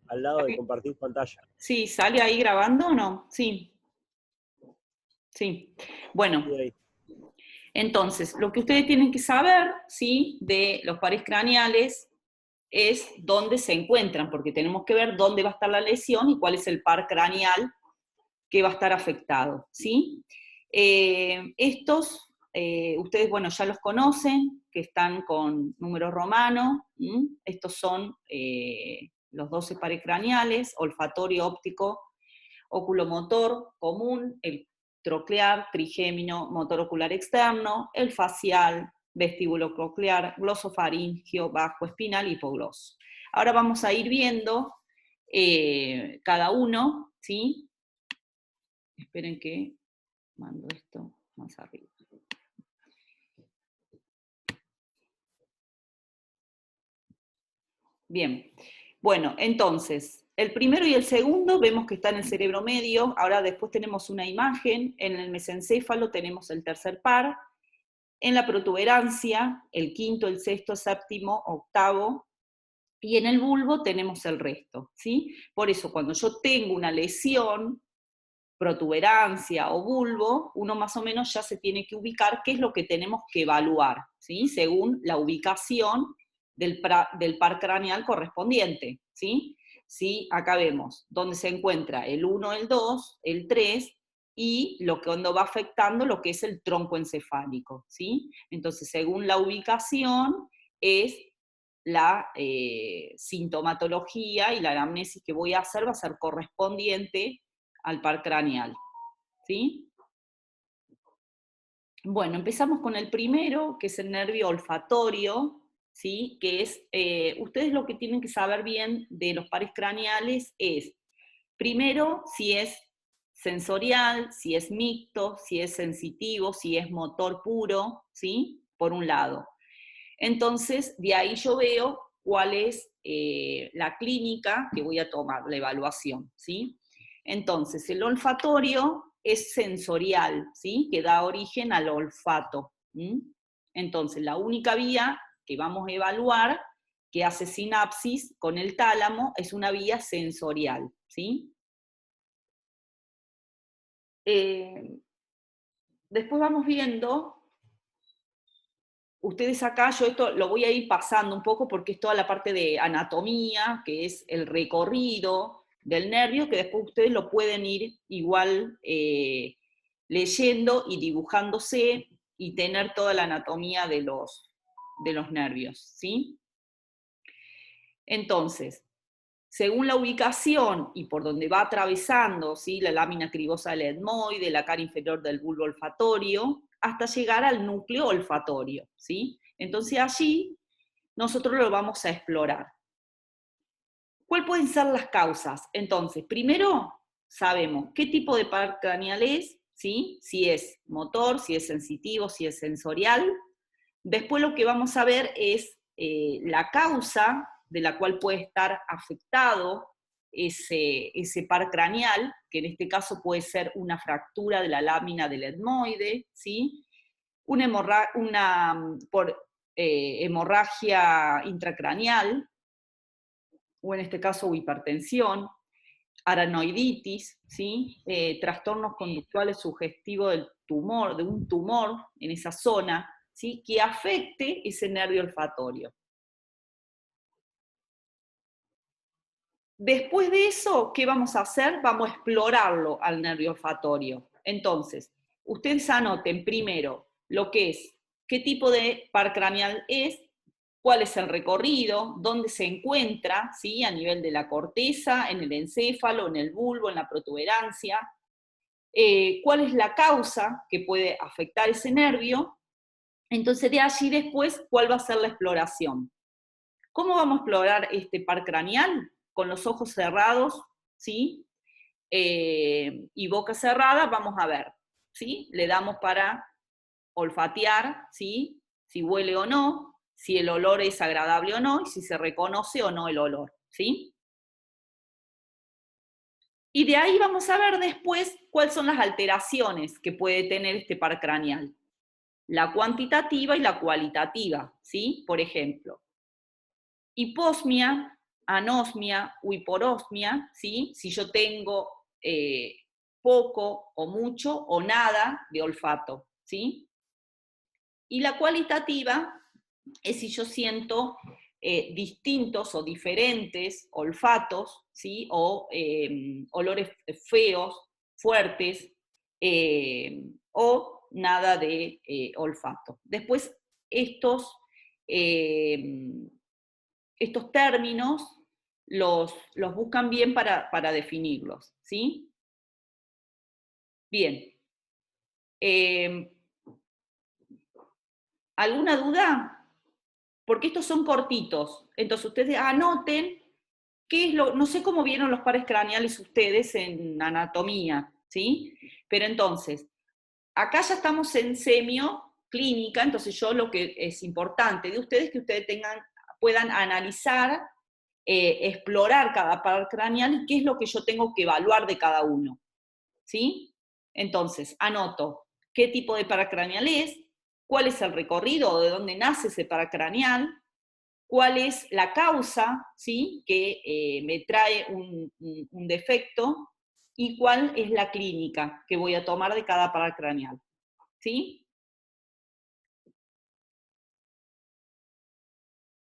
al lado de compartir pantalla. Sí, ¿sale ahí grabando o no? Sí, sí. Bueno, Sí, ahí. entonces, lo que ustedes tienen que saber, ¿sí?, de los pares craneales es dónde se encuentran, porque tenemos que ver dónde va a estar la lesión y cuál es el par craneal que va a estar afectado, ¿sí? Ustedes, bueno, ya los conocen, que están con números romanos. Estos son los 12 pares craneales: olfatorio, óptico, oculomotor común, el troclear, trigémino, motor ocular externo, el facial, vestíbulo coclear, glosofaringio, bajo espinal, hipogloso. Ahora vamos a ir viendo cada uno, ¿sí? Esperen que mando esto más arriba. Bien, bueno, entonces, el primero y el segundo vemos que está en el cerebro medio. Ahora después tenemos una imagen, en el mesencéfalo tenemos el tercer par, en la protuberancia, el quinto, el sexto, séptimo, octavo, y en el bulbo tenemos el resto, ¿sí? Por eso, cuando yo tengo una lesión, protuberancia o bulbo, uno más o menos ya se tiene que ubicar qué es lo que tenemos que evaluar, ¿sí?, según la ubicación del par craneal correspondiente, ¿sí? Sí, acá vemos dónde se encuentra el 1, el 2, el 3, y lo que cuando va afectando lo que es el tronco encefálico, ¿sí? Entonces, según la ubicación, es la sintomatología y la anamnesis que voy a hacer va a ser correspondiente al par craneal, ¿sí? Bueno, empezamos con el primero, que es el nervio olfatorio, ¿sí? Que es, ustedes lo que tienen que saber bien de los pares craneales es, primero, si es sensorial, si es mixto, si es sensitivo, si es motor puro, ¿sí? Por un lado. Entonces, de ahí yo veo cuál es la clínica que voy a tomar, la evaluación, ¿sí? Entonces, el olfatorio es sensorial, ¿sí?, que da origen al olfato. Entonces, la única vía que vamos a evaluar, que hace sinapsis con el tálamo, es una vía sensorial, ¿sí? Después vamos viendo. Ustedes acá, yo esto lo voy a ir pasando un poco porque es toda la parte de anatomía, que es el recorrido del nervio, que después ustedes lo pueden ir igual leyendo y dibujándose y tener toda la anatomía de los nervios, ¿sí? Entonces, según la ubicación y por donde va atravesando, ¿sí?, la lámina cribosa del etmoide, la cara inferior del bulbo olfatorio, hasta llegar al núcleo olfatorio, ¿sí? Entonces allí nosotros lo vamos a explorar. ¿Cuáles pueden ser las causas? Entonces, primero sabemos qué tipo de par craneal es, ¿sí?, si es motor, si es sensitivo, si es sensorial. Después lo que vamos a ver es la causa de la cual puede estar afectado ese par craneal, que en este caso puede ser una fractura de la lámina del etmoide, ¿sí?, hemorragia intracraneal, o en este caso hipertensión, aranoiditis, ¿sí?, trastornos conductuales sugestivos del tumor, de un tumor en esa zona, ¿sí?, que afecte ese nervio olfatorio. Después de eso, ¿qué vamos a hacer? Vamos a explorarlo al nervio olfatorio. Entonces, ustedes anoten primero lo que es, qué tipo de par craneal es, cuál es el recorrido, dónde se encuentra, ¿sí?, a nivel de la corteza, en el encéfalo, en el bulbo, en la protuberancia, cuál es la causa que puede afectar ese nervio. Entonces, de allí después, ¿cuál va a ser la exploración? ¿Cómo vamos a explorar este par craneal? Con los ojos cerrados, ¿sí?, y boca cerrada, vamos a ver, ¿sí? Le damos para olfatear, ¿sí?, si huele o no, si el olor es agradable o no, y si se reconoce o no el olor, ¿sí? Y de ahí vamos a ver después cuáles son las alteraciones que puede tener este par craneal. La cuantitativa y la cualitativa, ¿sí? Por ejemplo, hiposmia, anosmia o hiporosmia, ¿sí? Si yo tengo poco o mucho o nada de olfato, ¿sí? Y la cualitativa es si yo siento distintos o diferentes olfatos, ¿sí? O olores feos, fuertes, o nada de olfato. Después, eh, estos términos los buscan bien para definirlos, ¿sí? Bien. ¿Alguna duda? Porque estos son cortitos. Entonces ustedes anoten qué es no sé cómo vieron los pares craneales ustedes en anatomía, ¿sí? Pero entonces, acá ya estamos en semio clínica, entonces yo lo que es importante de ustedes es que ustedes puedan analizar, explorar cada par craneal y qué es lo que yo tengo que evaluar de cada uno, ¿sí? Entonces, anoto qué tipo de paracraneal es, cuál es el recorrido o de dónde nace ese paracraneal, cuál es la causa, ¿sí? Que me trae un defecto y cuál es la clínica que voy a tomar de cada paracraneal, ¿sí?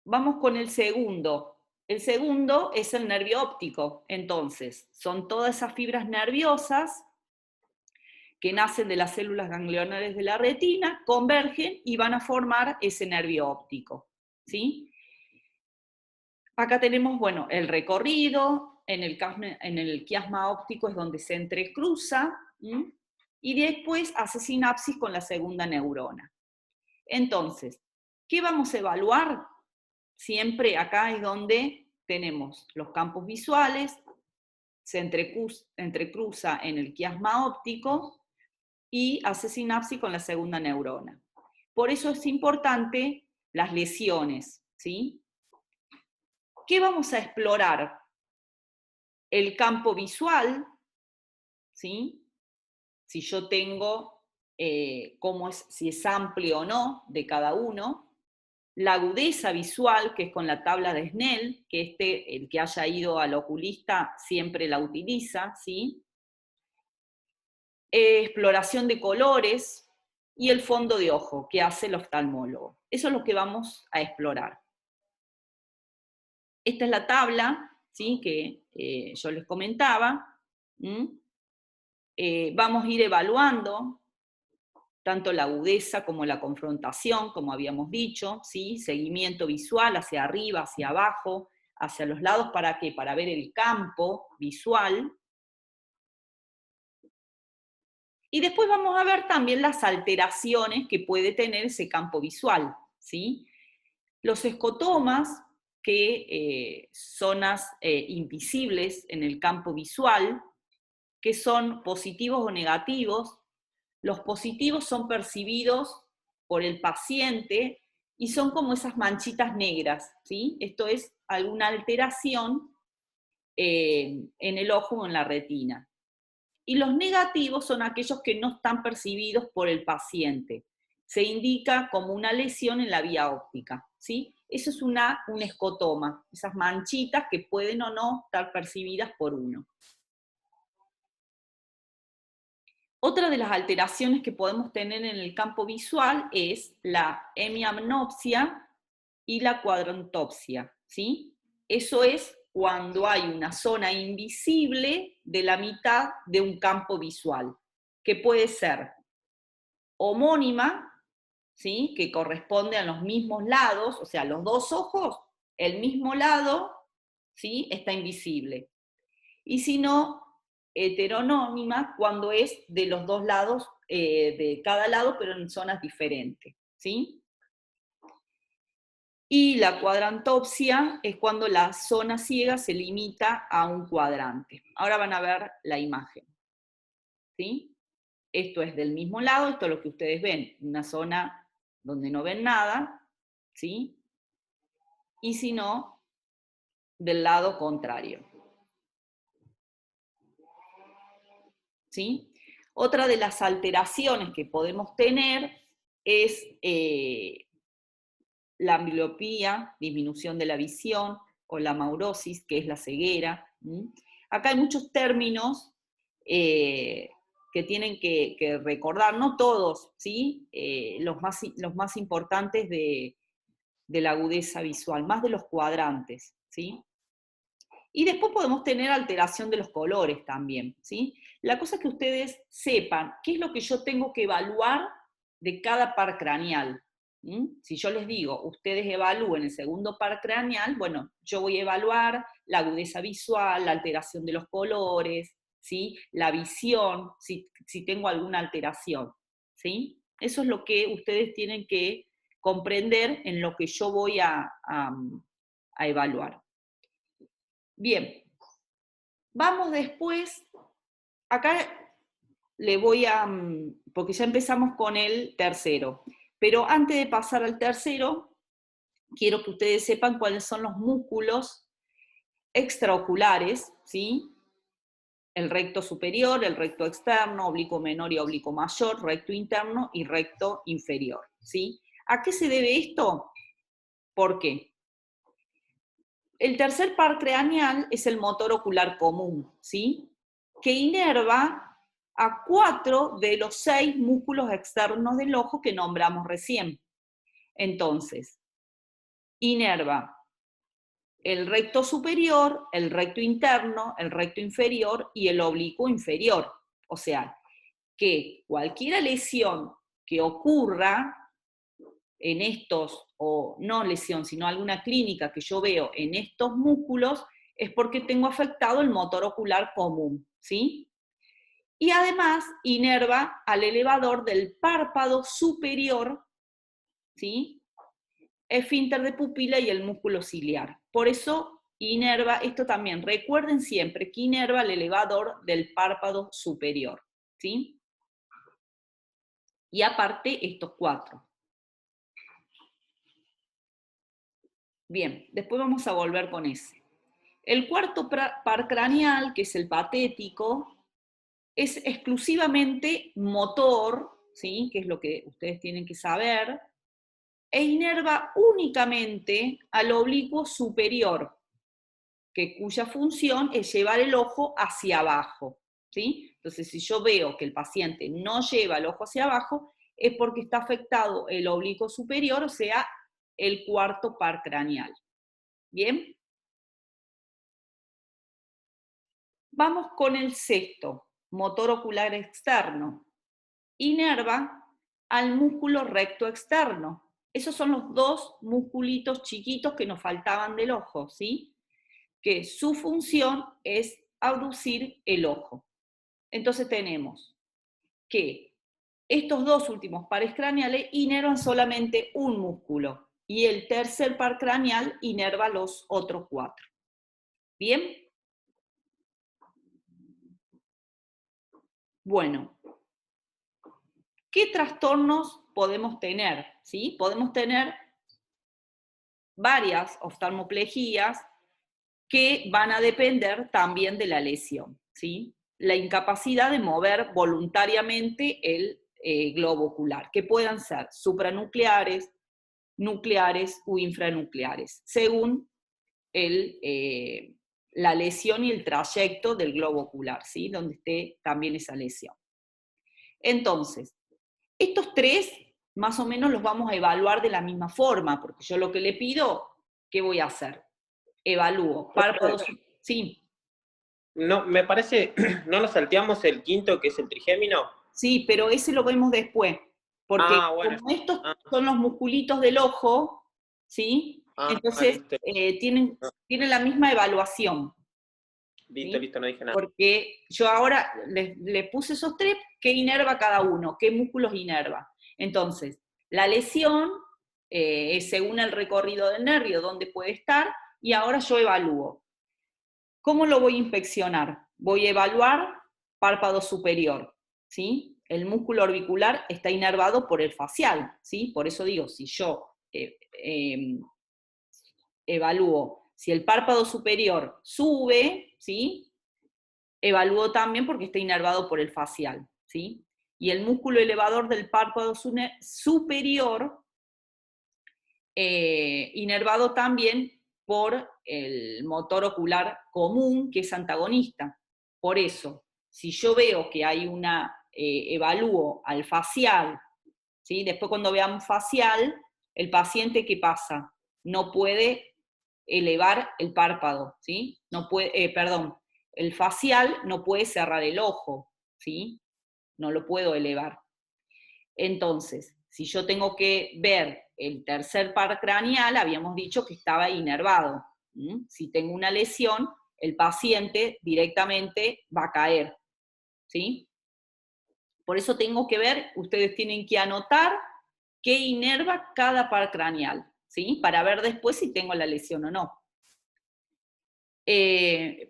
Vamos con el segundo. El segundo es el nervio óptico. Entonces, son todas esas fibras nerviosas que nacen de las células ganglionares de la retina, convergen y van a formar ese nervio óptico, ¿sí? Acá tenemos, bueno, el recorrido, en el quiasma óptico es donde se entrecruza, ¿sí? Y después hace sinapsis con la segunda neurona. Entonces, ¿qué vamos a evaluar? Siempre acá es donde tenemos los campos visuales, se entrecruza en el quiasma óptico, y hace sinapsis con la segunda neurona. Por eso es importante las lesiones, ¿sí? ¿Qué vamos a explorar? El campo visual, ¿sí? Si yo tengo, si es amplio o no de cada uno. La agudeza visual, que es con la tabla de Snell, que el que haya ido al oculista siempre la utiliza, ¿sí? Exploración de colores y el fondo de ojo que hace el oftalmólogo. Eso es lo que vamos a explorar. Esta es la tabla, ¿sí? Que yo les comentaba. Vamos a ir evaluando tanto la agudeza como la confrontación, como habíamos dicho, ¿sí? Seguimiento visual hacia arriba, hacia abajo, hacia los lados, ¿para qué? Para ver el campo visual. Y después vamos a ver también las alteraciones que puede tener ese campo visual, ¿sí? Los escotomas, que zonas invisibles en el campo visual, que son positivos o negativos. Los positivos son percibidos por el paciente y son como esas manchitas negras, ¿sí? Esto es alguna alteración en el ojo o en la retina. Y los negativos son aquellos que no están percibidos por el paciente. Se indica como una lesión en la vía óptica, ¿sí? Eso es un escotoma, esas manchitas que pueden o no estar percibidas por uno. Otra de las alteraciones que podemos tener en el campo visual es la hemianopsia y la cuadrantopsia, ¿sí? Eso es cuando hay una zona invisible de la mitad de un campo visual, que puede ser homónima, ¿sí? Que corresponde a los mismos lados, o sea, los dos ojos, el mismo lado, ¿sí? Está invisible. Y si no, heteronónima, cuando es de los dos lados, de cada lado, pero en zonas diferentes, ¿sí? Y la cuadrantopsia es cuando la zona ciega se limita a un cuadrante. Ahora van a ver la imagen, ¿sí? Esto es del mismo lado, esto es lo que ustedes ven, una zona donde no ven nada, ¿sí? Y si no, del lado contrario, ¿sí? Otra de las alteraciones que podemos tener es la ambliopía, disminución de la visión, o la maurosis, que es la ceguera. Acá hay muchos términos que tienen que recordar, no todos, ¿sí? Los más importantes de la agudeza visual, más de los cuadrantes, ¿sí? Y después podemos tener alteración de los colores también, ¿sí? La cosa es que ustedes sepan qué es lo que yo tengo que evaluar de cada par craneal. Si yo les digo, ustedes evalúen el segundo par craneal, bueno, yo voy a evaluar la agudeza visual, la alteración de los colores, ¿sí? La visión, si tengo alguna alteración, ¿sí? Eso es lo que ustedes tienen que comprender en lo que yo voy a evaluar. Bien, vamos después, acá le voy a, porque ya empezamos con el tercero, pero antes de pasar al tercero, quiero que ustedes sepan cuáles son los músculos extraoculares, ¿sí? El recto superior, el recto externo, oblicuo menor y oblicuo mayor, recto interno y recto inferior, ¿sí? ¿A qué se debe esto? ¿Por qué? El tercer par craneal es el motor ocular común, ¿sí? Que inerva a 4 de los 6 músculos externos del ojo que nombramos recién. Entonces, inerva el recto superior, el recto interno, el recto inferior y el oblicuo inferior. O sea, que cualquier lesión que ocurra en estos, o no lesión, sino alguna clínica que yo veo en estos músculos, es porque tengo afectado el motor ocular común, ¿sí? Y además inerva al elevador del párpado superior, ¿sí? Esfínter de pupila y el músculo ciliar. Por eso inerva, esto también, recuerden siempre que inerva al elevador del párpado superior, ¿sí? Y aparte estos 4. Bien, después vamos a volver con ese. El cuarto par craneal, que es el patético, es exclusivamente motor, ¿sí? Que es lo que ustedes tienen que saber, e inerva únicamente al oblicuo superior, cuya función es llevar el ojo hacia abajo, ¿sí? Entonces, si yo veo que el paciente no lleva el ojo hacia abajo, es porque está afectado el oblicuo superior, o sea, el cuarto par craneal. ¿Bien? Vamos con el sexto, motor ocular externo. Inerva al músculo recto externo. Esos son los 2 musculitos chiquitos que nos faltaban del ojo, ¿sí? Que su función es abducir el ojo. Entonces tenemos que estos 2 últimos pares craneales inervan solamente un músculo y el tercer par craneal inerva los otros 4. ¿Bien? Bueno, ¿qué trastornos podemos tener? ¿Sí? Podemos tener varias oftalmoplejías que van a depender también de la lesión, ¿sí? La incapacidad de mover voluntariamente el globo ocular, que puedan ser supranucleares, nucleares o infranucleares, según la lesión y el trayecto del globo ocular, ¿sí? Donde esté también esa lesión. Entonces, estos 3 más o menos los vamos a evaluar de la misma forma, porque yo lo que le pido, ¿qué voy a hacer? Evalúo párpados, sí. No, me parece, no nos salteamos el quinto, que es el trigémino. Sí, pero ese lo vemos después, porque Ah, bueno. como estos Ah, son los musculitos del ojo, ¿sí? Entonces listo. tienen la misma evaluación, Listo, ¿sí? listo, no dije nada. Porque yo ahora le puse esos 3, ¿qué inerva cada uno? ¿Qué músculos inerva? Entonces, la lesión es según el recorrido del nervio, dónde puede estar, y ahora yo evalúo. ¿Cómo lo voy a inspeccionar? Voy a evaluar párpado superior, ¿sí? El músculo orbicular está inervado por el facial, ¿sí? Por eso digo, si yo evalúo si el párpado superior sube, ¿sí? Evalúo también porque está inervado por el facial, ¿sí? Y el músculo elevador del párpado superior, inervado también por el motor ocular común, que es antagonista. Por eso, si yo veo que hay evalúo al facial, ¿sí? Después cuando veamos facial, el paciente, ¿qué pasa? No puede elevar el párpado, ¿sí? No puede, perdón, el facial no puede cerrar el ojo, ¿sí? No lo puedo elevar. Entonces, si yo tengo que ver el tercer par craneal, habíamos dicho que estaba inervado. Si tengo una lesión, el paciente directamente va a caer, ¿sí? Por eso tengo que ver, ustedes tienen que anotar qué inerva cada par craneal, ¿sí? Para ver después si tengo la lesión o no.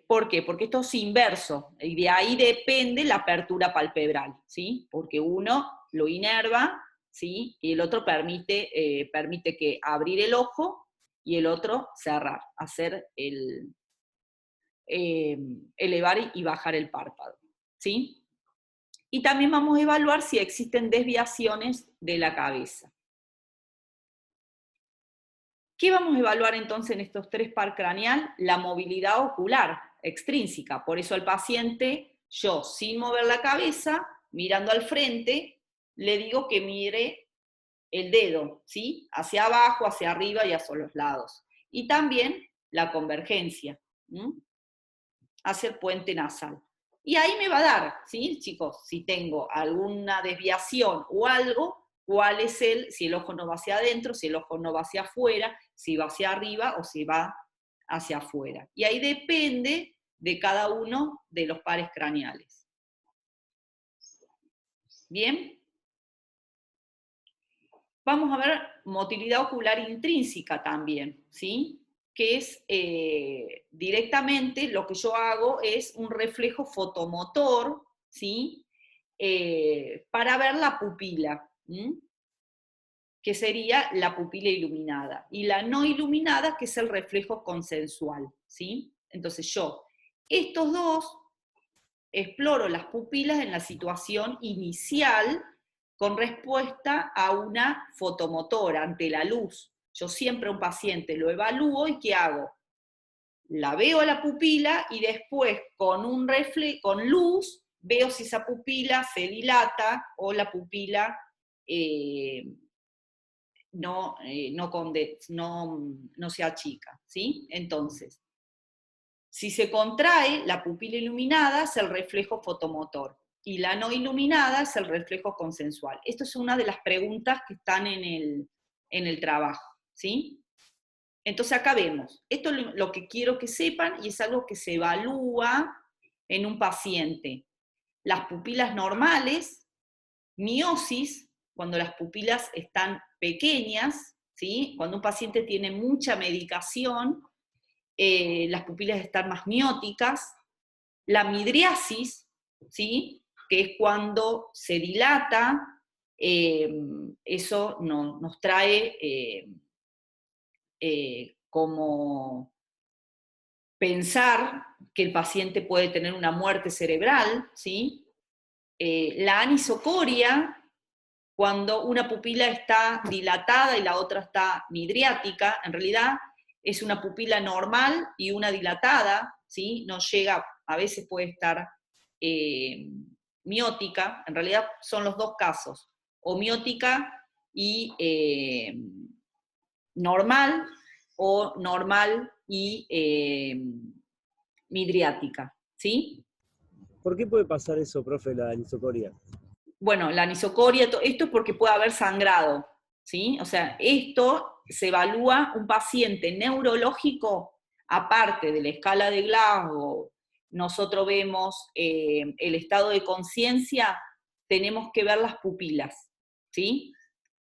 ¿Por qué? Porque esto es inverso, y de ahí depende la apertura palpebral, ¿sí? Porque uno lo inerva, ¿sí? Y el otro permite que abrir el ojo y el otro cerrar, hacer elevar y bajar el párpado, ¿sí? Y también vamos a evaluar si existen desviaciones de la cabeza. ¿Qué vamos a evaluar entonces en estos tres par craneal? La movilidad ocular extrínseca. Por eso al paciente, yo sin mover la cabeza, mirando al frente, le digo que mire el dedo, ¿sí? Hacia abajo, hacia arriba y hacia los lados. Y también la convergencia, hacia el puente nasal. Y ahí me va a dar, ¿sí, chicos? Si tengo alguna desviación o algo, cuál es si el ojo no va hacia adentro, si el ojo no va hacia afuera, si va hacia arriba o si va hacia afuera. Y ahí depende de cada uno de los pares craneales. ¿Bien? Vamos a ver motilidad ocular intrínseca también, ¿sí? Que es directamente lo que yo hago es un reflejo fotomotor, ¿sí? Para ver la pupila, que sería la pupila iluminada, y la no iluminada, que es el reflejo consensual, ¿sí? Entonces yo, estos dos, exploro las pupilas en la situación inicial con respuesta a una fotomotora ante la luz. Yo siempre a un paciente lo evalúo y ¿qué hago? La veo a la pupila y después con con luz veo si esa pupila se dilata o la pupila no se achica, ¿sí? Entonces, si se contrae, la pupila iluminada es el reflejo fotomotor y la no iluminada es el reflejo consensual. Esto es una de las preguntas que están en el trabajo, ¿sí? Entonces acá vemos, esto es lo que quiero que sepan y es algo que se evalúa en un paciente. Las pupilas normales, miosis, cuando las pupilas están pequeñas, ¿sí? Cuando un paciente tiene mucha medicación, las pupilas están más mióticas, la midriasis, ¿sí? Que es cuando se dilata, eso nos trae como pensar que el paciente puede tener una muerte cerebral, ¿sí? La anisocoria, cuando una pupila está dilatada y la otra está midriática, en realidad es una pupila normal y una dilatada, ¿sí? No llega, a veces puede estar miótica, en realidad son los dos casos, o miótica y normal, o normal y midriática, ¿sí? ¿Por qué puede pasar eso, profe, la anisocoria? Bueno, la anisocoria, esto es porque puede haber sangrado, ¿sí? O sea, esto se evalúa un paciente neurológico, aparte de la escala de Glasgow, nosotros vemos el estado de conciencia, tenemos que ver las pupilas, ¿sí?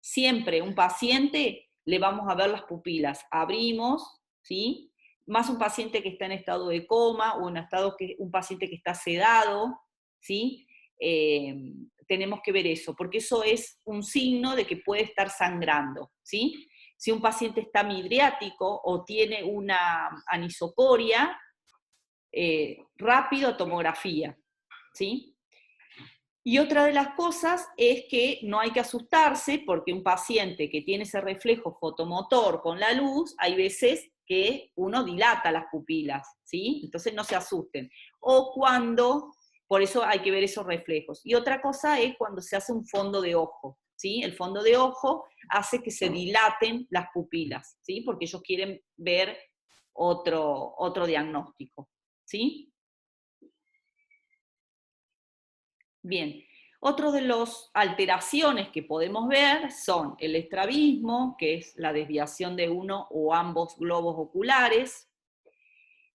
Siempre un paciente le vamos a ver las pupilas, abrimos, ¿sí? Más un paciente que está en estado de coma o un paciente que está sedado, ¿sí? Tenemos que ver eso, porque eso es un signo de que puede estar sangrando, ¿sí? Si un paciente está midriático o tiene una anisocoria, rápido tomografía, ¿sí? Y otra de las cosas es que no hay que asustarse porque un paciente que tiene ese reflejo fotomotor con la luz, hay veces que uno dilata las pupilas, ¿sí? Entonces no se asusten. O cuando, por eso hay que ver esos reflejos. Y otra cosa es cuando se hace un fondo de ojo, ¿sí? El fondo de ojo hace que se dilaten las pupilas, ¿sí? Porque ellos quieren ver otro diagnóstico, ¿sí? Bien, otro de las alteraciones que podemos ver son el estrabismo, que es la desviación de uno o ambos globos oculares,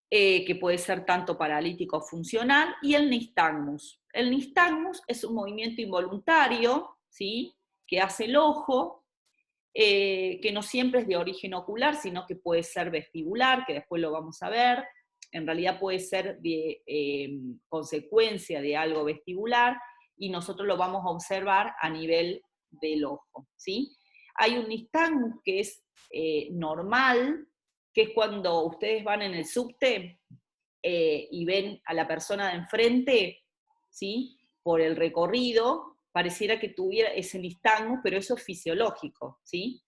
que puede ser tanto paralítico o funcional, y el nistagmus. El nistagmus es un movimiento involuntario, ¿sí?, que hace el ojo, que no siempre es de origen ocular, sino que puede ser vestibular, que después lo vamos a ver. En realidad puede ser de consecuencia de algo vestibular, y nosotros lo vamos a observar a nivel del ojo, ¿sí? Hay un nistagmus que es normal, que es cuando ustedes van en el subte y ven a la persona de enfrente, ¿sí?, por el recorrido, pareciera que tuviera ese nistagmus, pero eso es fisiológico, ¿sí?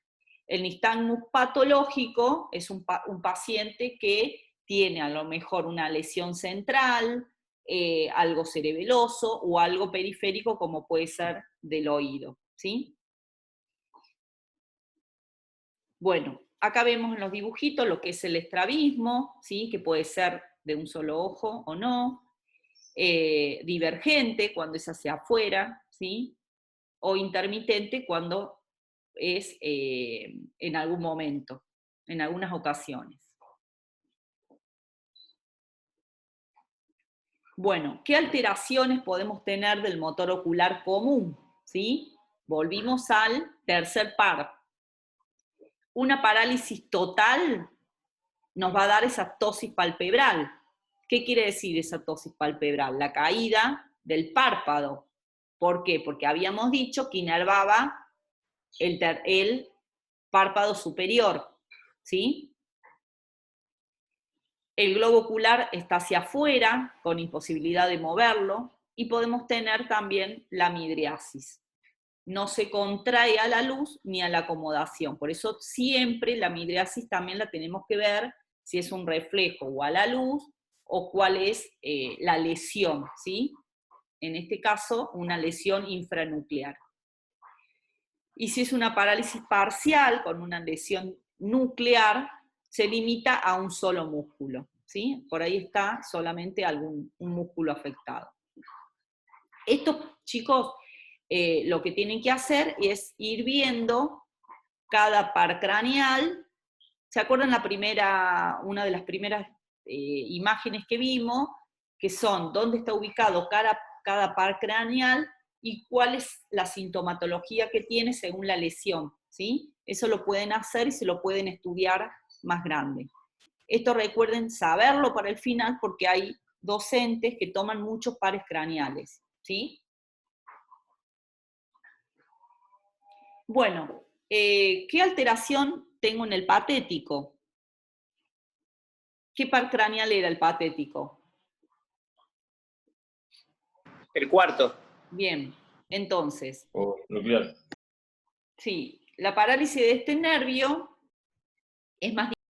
El nistagmus patológico es un paciente que tiene a lo mejor una lesión central, algo cerebeloso o algo periférico como puede ser del oído, ¿sí? Bueno, acá vemos en los dibujitos lo que es el estrabismo, ¿sí?, que puede ser de un solo ojo o no, divergente cuando es hacia afuera, ¿sí?, o intermitente cuando es en algún momento, en algunas ocasiones. Bueno, ¿qué alteraciones podemos tener del motor ocular común? ¿Sí? Volvimos al tercer par. Una parálisis total nos va a dar esa ptosis palpebral. ¿Qué quiere decir esa ptosis palpebral? La caída del párpado. ¿Por qué? Porque habíamos dicho que inervaba el párpado superior, ¿sí? El globo ocular está hacia afuera, con imposibilidad de moverlo, y podemos tener también la midriasis. No se contrae a la luz ni a la acomodación, por eso siempre la midriasis también la tenemos que ver si es un reflejo o a la luz, o cuál es la lesión, ¿sí? En este caso, una lesión infranuclear. Y si es una parálisis parcial con una lesión nuclear, se limita a un solo músculo, ¿sí? Por ahí está solamente un músculo afectado. Estos chicos lo que tienen que hacer es ir viendo cada par craneal. ¿Se acuerdan una de las primeras imágenes que vimos? Que son dónde está ubicado cada par craneal y cuál es la sintomatología que tiene según la lesión, ¿sí? Eso lo pueden hacer y se lo pueden estudiar más grande. Esto recuerden saberlo para el final porque hay docentes que toman muchos pares craneales, ¿sí? Bueno, ¿qué alteración tengo en el patético? ¿Qué par craneal era el patético? El cuarto. Bien, entonces. O nuclear. Sí, la parálisis de este nervio es más